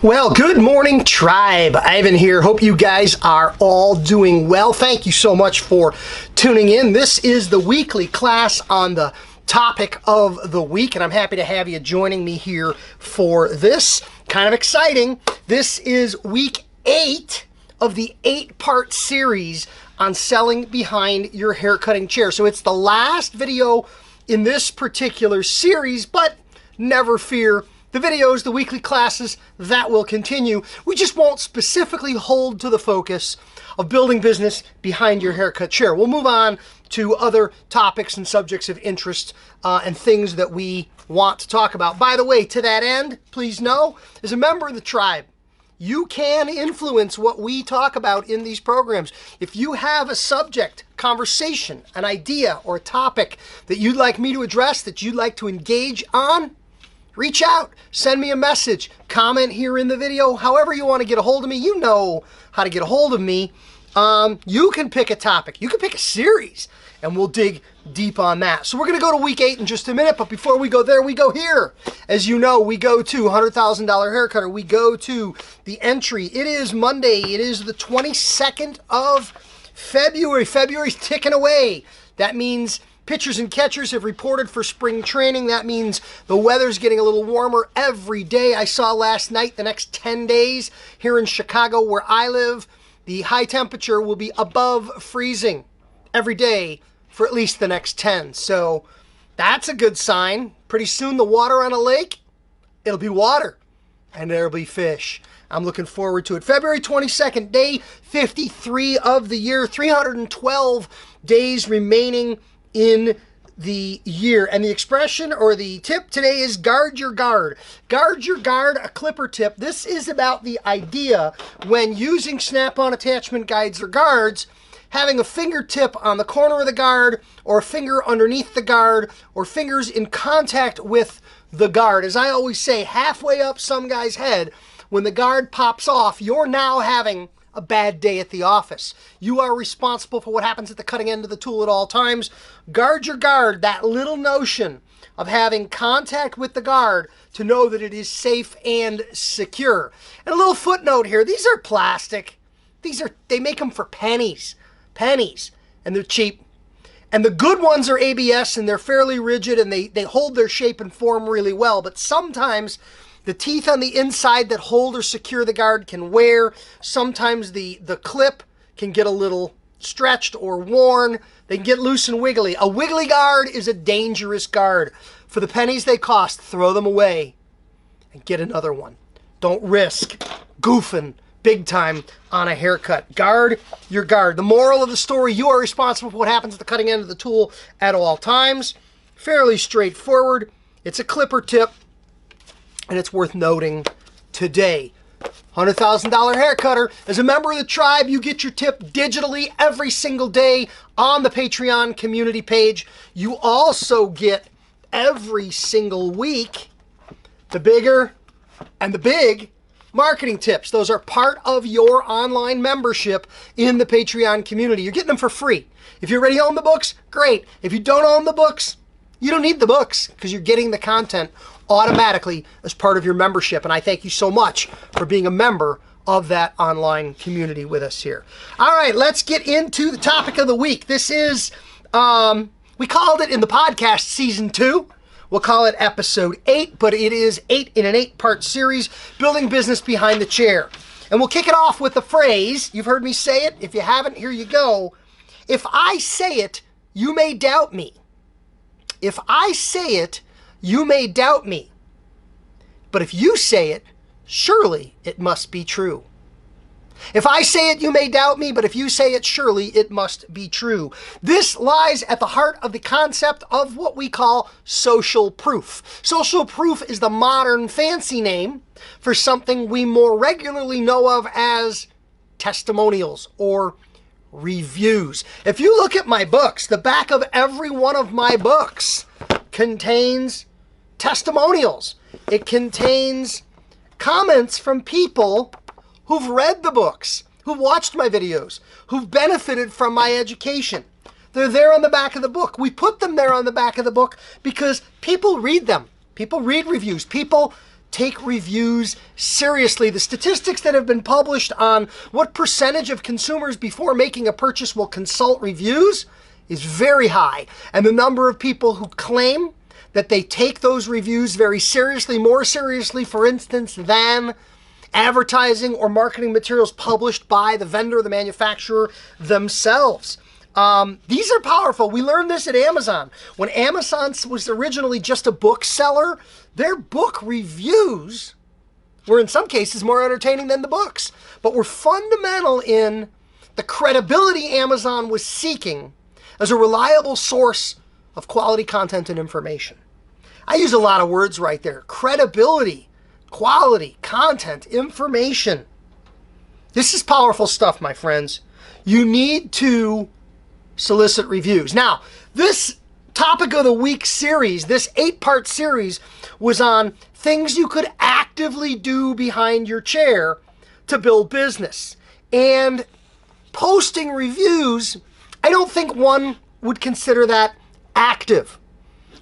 Well, good morning, tribe. Ivan here. Hope you guys are all doing well. Thank you so much for tuning in. This is the weekly class on the topic of the week, and I'm happy to have you joining me here for this. Kind of exciting. This is week 8 of the 8-part series on selling behind your haircutting chair. So it's the last video in this particular series, but never fear. The videos, the weekly classes, that will continue. We just won't specifically hold to the focus of building business behind your haircut chair. We'll move on to other topics and subjects of interest and things that we want to talk about. By the way, to that end, please know, as a member of the tribe, you can influence what we talk about in these programs. If you have a subject, conversation, an idea, or a topic that you'd like me to address, that you'd like to engage on, reach out, send me a message, comment here in the video, however you want to get a hold of me. You know how to get a hold of me. You can pick a topic, you can pick a series, and we'll dig deep on that. So we're going to go to week 8 in just a minute, but before we go there, we go here. As you know, we go to $100,000 Haircutter. We go to the entry. It is Monday. It is the 22nd of February. February's ticking away. That means pitchers and catchers have reported for spring training. That means the weather's getting a little warmer every day. I saw last night the next 10 days here in Chicago where I live, the high temperature will be above freezing every day for at least the next 10. So that's a good sign. Pretty soon the water on a lake, it'll be water and there'll be fish. I'm looking forward to it. February 22nd, day 53 of the year, 312 days remaining in the year. And the expression or the tip today is guard your guard. Guard your guard, a clipper tip. This is about the idea when using snap-on attachment guides or guards, having a fingertip on the corner of the guard or a finger underneath the guard or fingers in contact with the guard. As I always say, halfway up some guy's head, when the guard pops off, you're now having a bad day at the office. You are responsible for what happens at the cutting end of the tool at all times. Guard your guard, that little notion of having contact with the guard to know that it is safe and secure. And a little footnote here, these are plastic. They make them for pennies, and they're cheap. And the good ones are ABS and they're fairly rigid and they hold their shape and form really well, but sometimes the teeth on the inside that hold or secure the guard can wear. Sometimes the clip can get a little stretched or worn. They can get loose and wiggly. A wiggly guard is a dangerous guard. For the pennies they cost, throw them away and get another one. Don't risk goofing big time on a haircut. Guard your guard. The moral of the story, you are responsible for what happens at the cutting end of the tool at all times. Fairly straightforward. It's a clipper tip. And it's worth noting today. $100,000 Haircutter. As a member of the tribe, you get your tip digitally every single day on the Patreon community page. You also get every single week the bigger and the big marketing tips. Those are part of your online membership in the Patreon community. You're getting them for free. If you already own the books, great. If you don't own the books, you don't need the books because you're getting the content automatically as part of your membership. And I thank you so much for being a member of that online community with us here. All right, let's get into the topic of the week. This is, we called it in the podcast season 2. We'll call it episode 8, but it is 8 in an 8-part series, building business behind the chair. And we'll kick it off with the phrase, you've heard me say it. If you haven't, here you go. If I say it, you may doubt me. If I say it, you may doubt me, but if you say it, surely it must be true. If I say it, you may doubt me, but if you say it, surely it must be true. This lies at the heart of the concept of what we call social proof. Social proof is the modern fancy name for something we more regularly know of as testimonials or reviews. If you look at my books, the back of every one of my books contains testimonials. It contains comments from people who've read the books, who've watched my videos, who've benefited from my education. They're there on the back of the book. We put them there on the back of the book because people read them. People read reviews. People take reviews seriously. The statistics that have been published on what percentage of consumers before making a purchase will consult reviews is very high. And the number of people who claim that they take those reviews very seriously, more seriously, for instance, than advertising or marketing materials published by the vendor, the manufacturer themselves. These are powerful. We learned this at Amazon. When Amazon was originally just a bookseller, their book reviews were in some cases more entertaining than the books, but were fundamental in the credibility Amazon was seeking as a reliable source of quality content and information. I use a lot of words right there. Credibility, quality, content, information. This is powerful stuff, my friends. You need to solicit reviews. Now, this topic of the week series, this 8-part series, was on things you could actively do behind your chair to build business. And posting reviews, I don't think one would consider that active.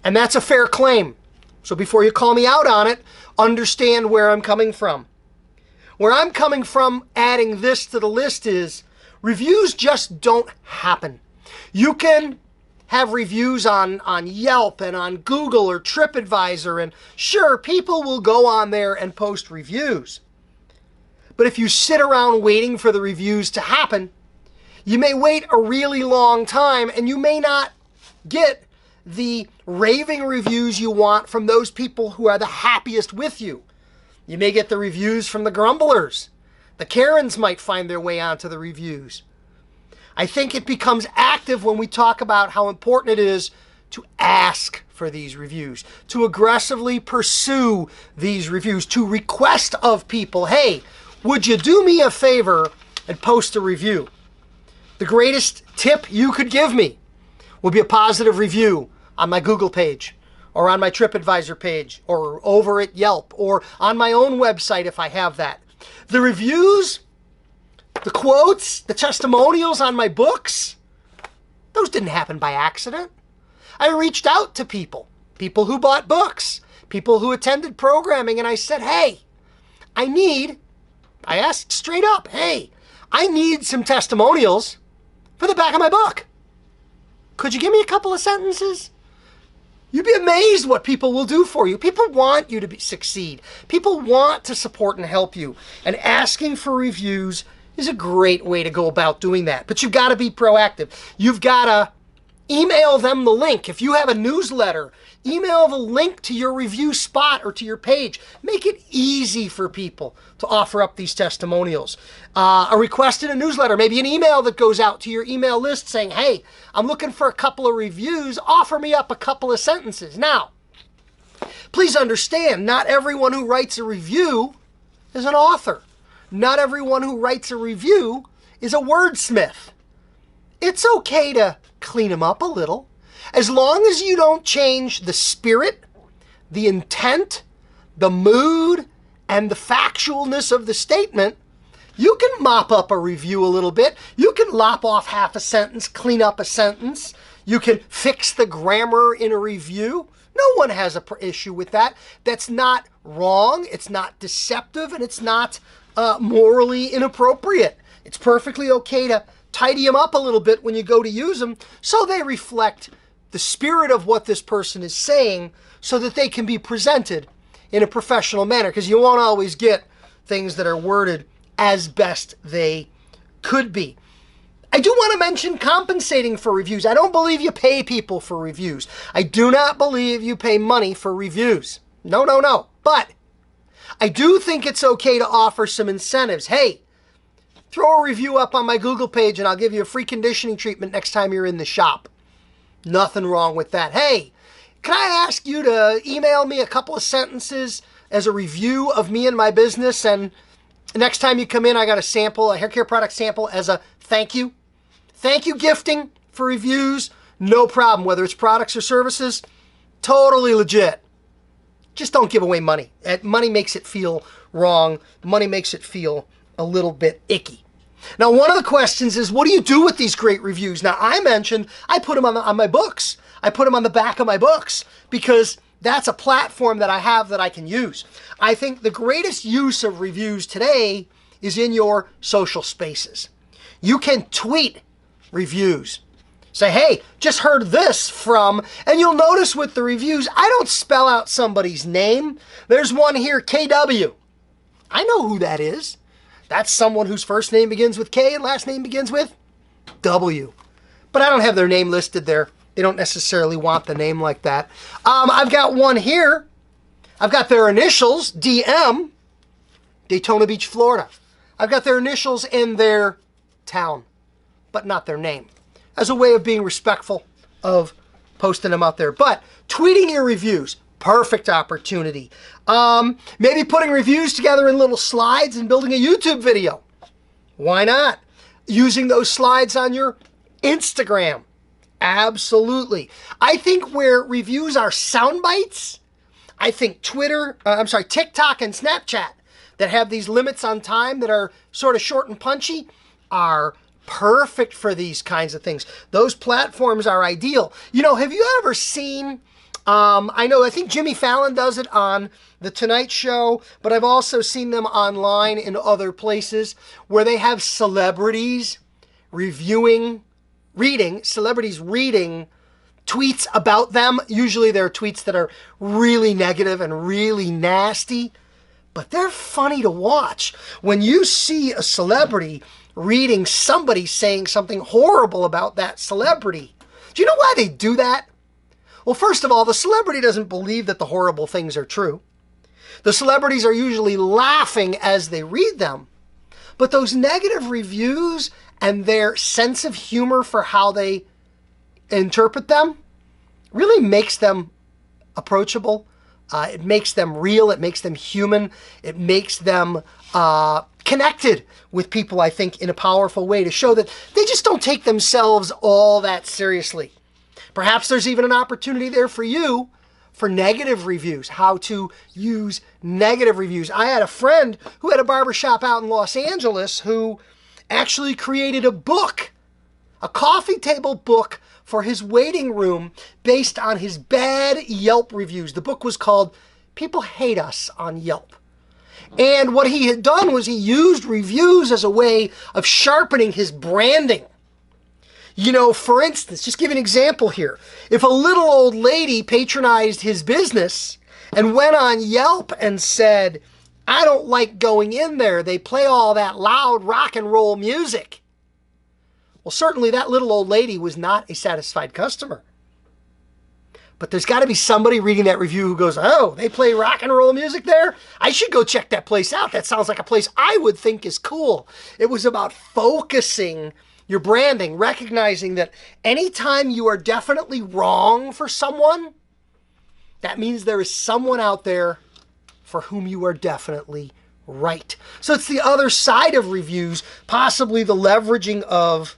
And that's a fair claim. So before you call me out on it, understand where I'm coming from. Where I'm coming from adding this to the list is reviews just don't happen. You can have reviews on Yelp and on Google or TripAdvisor, and sure, people will go on there and post reviews. But if you sit around waiting for the reviews to happen, you may wait a really long time and you may not get the raving reviews you want from those people who are the happiest with you. You may get the reviews from the grumblers. The Karens might find their way onto the reviews. I think it becomes active when we talk about how important it is to ask for these reviews, to aggressively pursue these reviews, to request of people, hey, would you do me a favor and post a review? The greatest tip you could give me would be a positive review on my Google page, or on my TripAdvisor page, or over at Yelp, or on my own website if I have that. The reviews, the quotes, the testimonials on my books, those didn't happen by accident. I reached out to people who bought books, people who attended programming, and I said, hey, I asked straight up, hey, I need some testimonials for the back of my book. Could you give me a couple of sentences? You'd be amazed what people will do for you. People want you to succeed. People want to support and help you. And asking for reviews is a great way to go about doing that. But you've got to be proactive. You've got to email them the link. If you have a newsletter, email the link to your review spot or to your page. Make it easy for people to offer up these testimonials. A request in a newsletter, maybe an email that goes out to your email list saying, hey, I'm looking for a couple of reviews. Offer me up a couple of sentences. Now, please understand, not everyone who writes a review is an author. Not everyone who writes a review is a wordsmith. It's okay to clean them up a little. As long as you don't change the spirit, the intent, the mood, and the factualness of the statement, you can mop up a review a little bit. You can lop off half a sentence, clean up a sentence. You can fix the grammar in a review. No one has an issue with that. That's not wrong. It's not deceptive, and it's not morally inappropriate. It's perfectly okay to tidy them up a little bit when you go to use them so they reflect the spirit of what this person is saying so that they can be presented in a professional manner, because you won't always get things that are worded as best they could be. I do want to mention compensating for reviews. I don't believe you pay people for reviews. I do not believe you pay money for reviews. No, no, no. But I do think it's okay to offer some incentives. Hey, throw a review up on my Google page and I'll give you a free conditioning treatment next time you're in the shop. Nothing wrong with that. Hey, can I ask you to email me a couple of sentences as a review of me and my business, and next time you come in, I got a sample, a hair care product sample as a thank you. Thank you gifting for reviews, no problem. Whether it's products or services, totally legit. Just don't give away money. Money makes it feel wrong. Money makes it feel a little bit icky. Now, one of the questions is, what do you do with these great reviews? Now, I mentioned I put them on my books. I put them on the back of my books because that's a platform that I have that I can use. I think the greatest use of reviews today is in your social spaces. You can tweet reviews. Say, hey, just heard this from, and you'll notice with the reviews, I don't spell out somebody's name. There's one here, KW. I know who that is. That's someone whose first name begins with K and last name begins with W. But I don't have their name listed there. They don't necessarily want the name like that. I've got one here. I've got their initials, DM, Daytona Beach, Florida. I've got their initials and their town, but not their name, as a way of being respectful of posting them out there. But tweeting your reviews, perfect opportunity. Maybe putting reviews together in little slides and building a YouTube video. Why not? Using those slides on your Instagram. Absolutely. I think where reviews are sound bites, I think TikTok and Snapchat that have these limits on time that are sort of short and punchy are perfect for these kinds of things. Those platforms are ideal. You know, have you ever seen, I think Jimmy Fallon does it on The Tonight Show, but I've also seen them online in other places where they have celebrities reading tweets about them. Usually they're tweets that are really negative and really nasty, but they're funny to watch. When you see a celebrity reading somebody saying something horrible about that celebrity, do you know why they do that? Well, first of all, the celebrity doesn't believe that the horrible things are true. The celebrities are usually laughing as they read them. But those negative reviews and their sense of humor for how they interpret them really makes them approachable. It makes them real. It makes them human. It makes them connected with people, I think, in a powerful way to show that they just don't take themselves all that seriously. Perhaps there's even an opportunity there for you for negative reviews, how to use negative reviews. I had a friend who had a barbershop out in Los Angeles who actually created a book, a coffee table book for his waiting room based on his bad Yelp reviews. The book was called People Hate Us on Yelp. And what he had done was he used reviews as a way of sharpening his branding. You know, for instance, just give an example here. If a little old lady patronized his business and went on Yelp and said, I don't like going in there, they play all that loud rock and roll music. Well, certainly that little old lady was not a satisfied customer. But there's got to be somebody reading that review who goes, oh, they play rock and roll music there? I should go check that place out. That sounds like a place I would think is cool. It was about focusing your branding, recognizing that anytime you are definitely wrong for someone, that means there is someone out there for whom you are definitely right. So it's the other side of reviews, possibly the leveraging of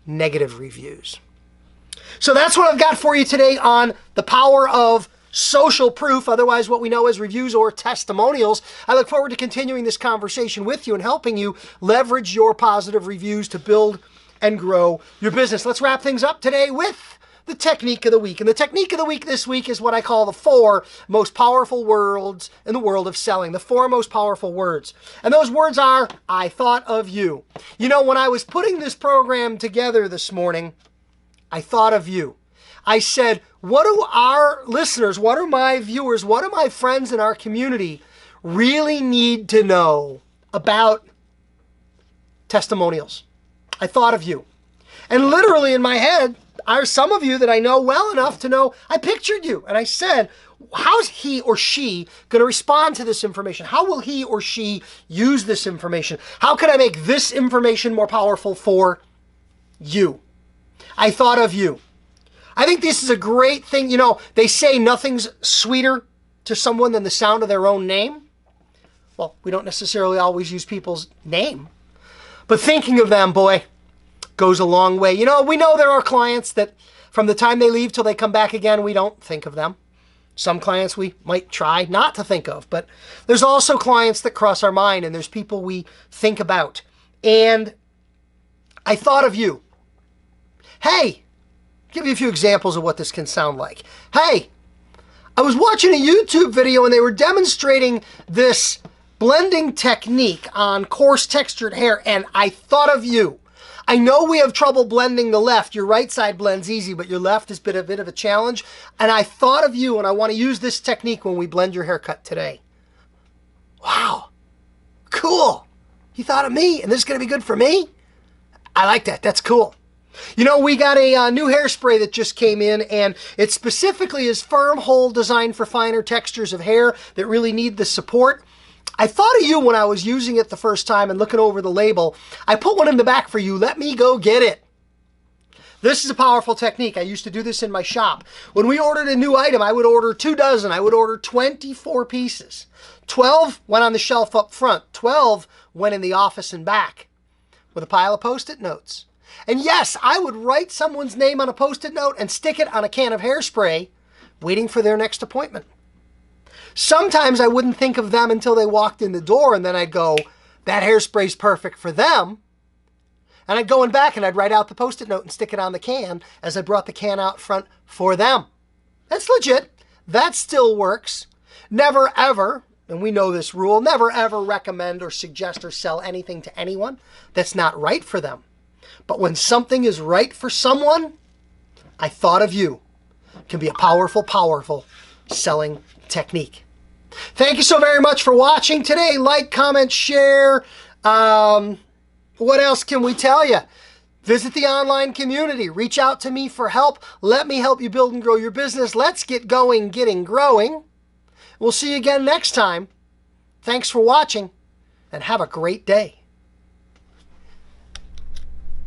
negative reviews. So that's what I've got for you today on the power of social proof, otherwise what we know as reviews or testimonials. I look forward to continuing this conversation with you and helping you leverage your positive reviews to build and grow your business. Let's wrap things up today with the technique of the week. And the technique of the week this week is what I call the 4 most powerful words in the world of selling. The 4 most powerful words. And those words are, I thought of you. You know, when I was putting this program together this morning, I thought of you. I said, what do our listeners, what do my viewers, what do my friends in our community really need to know about testimonials? I thought of you. And literally in my head are some of you that I know well enough to know I pictured you. And I said, how's he or she going to respond to this information? How will he or she use this information? How can I make this information more powerful for you? I thought of you. I think this is a great thing. You know, they say nothing's sweeter to someone than the sound of their own name. Well, we don't necessarily always use people's name, but thinking of them, boy, goes a long way. You know, we know there are clients that from the time they leave till they come back again, we don't think of them. Some clients we might try not to think of, but there's also clients that cross our mind, and there's people we think about. And I thought of you. Hey, give you a few examples of what this can sound like. Hey, I was watching a YouTube video and they were demonstrating this blending technique on coarse textured hair, and I thought of you. I know we have trouble blending the left. Your right side blends easy, but your left is a bit of a challenge. And I thought of you, and I want to use this technique when we blend your haircut today. Wow. Cool. You thought of me, and this is going to be good for me? I like that. That's cool. You know, we got a new hairspray that just came in, and it specifically is firm hold designed for finer textures of hair that really need the support. I thought of you when I was using it the first time and looking over the label. I put one in the back for you. Let me go get it. This is a powerful technique. I used to do this in my shop. When we ordered a new item, I would order 2 dozen. I would order 24 pieces. 12 went on the shelf up front. 12 went in the office and back with a pile of Post-it notes. And yes, I would write someone's name on a Post-it note and stick it on a can of hairspray, waiting for their next appointment. Sometimes I wouldn't think of them until they walked in the door, and then I'd go, that hairspray's perfect for them. And I'd go in back and I'd write out the Post-it note and stick it on the can as I brought the can out front for them. That's legit. That still works. Never ever, and we know this rule, never ever recommend or suggest or sell anything to anyone that's not right for them. But when something is right for someone, I thought of you. It can be a powerful, powerful selling technique. Thank you so very much for watching today. Like, comment, share. What else can we tell you? Visit the online community. Reach out to me for help. Let me help you build and grow your business. Let's get going, getting growing. We'll see you again next time. Thanks for watching, and have a great day.